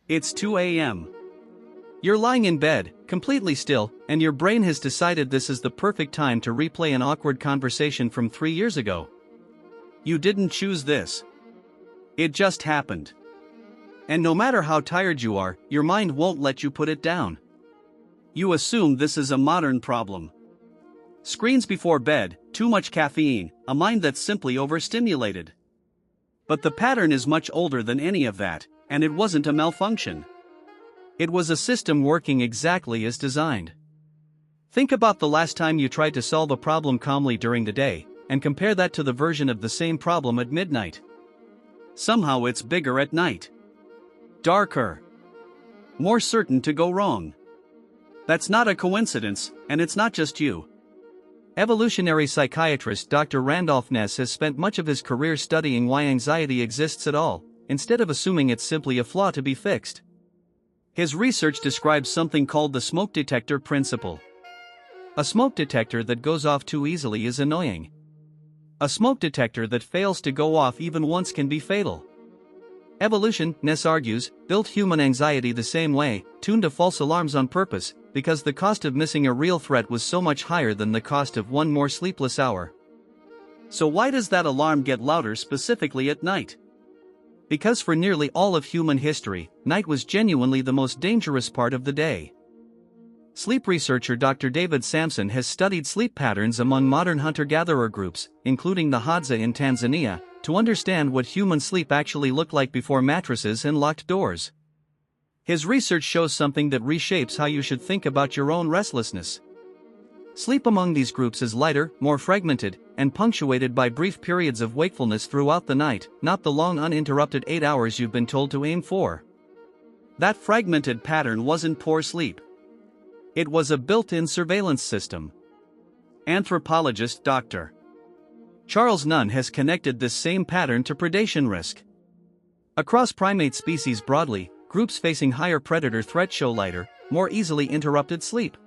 It's 2 a.m. You're lying in bed, completely still, and your brain has decided this is the perfect time to replay an awkward conversation from 3 years ago. You didn't choose this. It just happened. And no matter how tired you are, your mind won't let you put it down. You assume this is a modern problem. Screens before bed, too much caffeine, a mind that's simply overstimulated. But the pattern is much older than any of that, and it wasn't a malfunction. It was a system working exactly as designed. Think about the last time you tried to solve a problem calmly during the day, and compare that to the version of the same problem at midnight. Somehow it's bigger at night. Darker. More certain to go wrong. That's not a coincidence, and it's not just you. Evolutionary psychiatrist Dr. Randolph Ness has spent much of his career studying why anxiety exists at all, instead of assuming it's simply a flaw to be fixed. His research describes something called the smoke detector principle. A smoke detector that goes off too easily is annoying. A smoke detector that fails to go off even once can be fatal. Evolution, Ness argues, built human anxiety the same way, tuned to false alarms on purpose, because the cost of missing a real threat was so much higher than the cost of one more sleepless hour. So why does that alarm get louder specifically at night? Because for nearly all of human history, night was genuinely the most dangerous part of the day. Sleep researcher Dr. David Sampson has studied sleep patterns among modern hunter-gatherer groups, including the Hadza in Tanzania, to understand what human sleep actually looked like before mattresses and locked doors. His research shows something that reshapes how you should think about your own restlessness. Sleep among these groups is lighter, more fragmented, and punctuated by brief periods of wakefulness throughout the night, not the long uninterrupted 8 hours you've been told to aim for. That fragmented pattern wasn't poor sleep. It was a built-in surveillance system. Anthropologist Dr. Charles Nunn has connected this same pattern to predation risk. Across primate species broadly, groups facing higher predator threat show lighter, more easily interrupted sleep.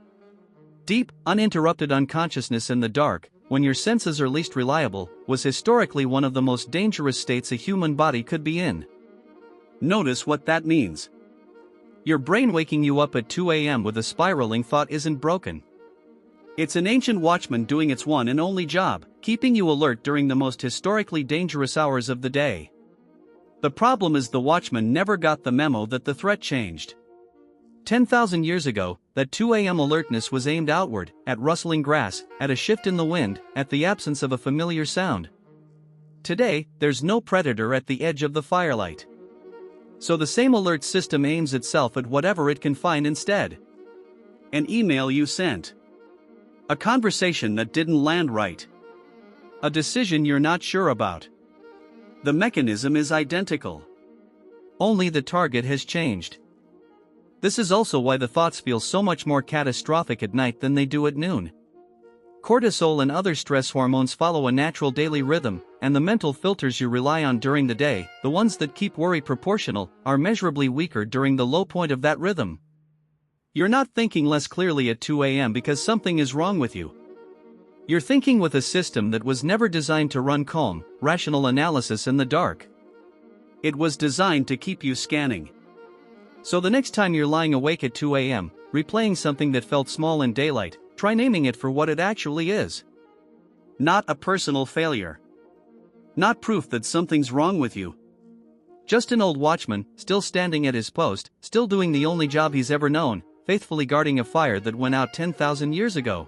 Deep, uninterrupted unconsciousness in the dark, when your senses are least reliable, was historically one of the most dangerous states a human body could be in. Notice what that means. Your brain waking you up at 2 a.m. with a spiraling thought isn't broken. It's an ancient watchman doing its one and only job, keeping you alert during the most historically dangerous hours of the day. The problem is the watchman never got the memo that the threat changed. 10,000 years ago, that 2 a.m. alertness was aimed outward, at rustling grass, at a shift in the wind, at the absence of a familiar sound. Today, there's no predator at the edge of the firelight. So the same alert system aims itself at whatever it can find instead. An email you sent. A conversation that didn't land right. A decision you're not sure about. The mechanism is identical. Only the target has changed. This is also why the thoughts feel so much more catastrophic at night than they do at noon. Cortisol and other stress hormones follow a natural daily rhythm, and the mental filters you rely on during the day, the ones that keep worry proportional, are measurably weaker during the low point of that rhythm. You're not thinking less clearly at 2 a.m. because something is wrong with you. You're thinking with a system that was never designed to run calm, rational analysis in the dark. It was designed to keep you scanning. So the next time you're lying awake at 2 a.m., replaying something that felt small in daylight, try naming it for what it actually is. Not a personal failure. Not proof that something's wrong with you. Just an old watchman, still standing at his post, still doing the only job he's ever known, faithfully guarding a fire that went out 10,000 years ago.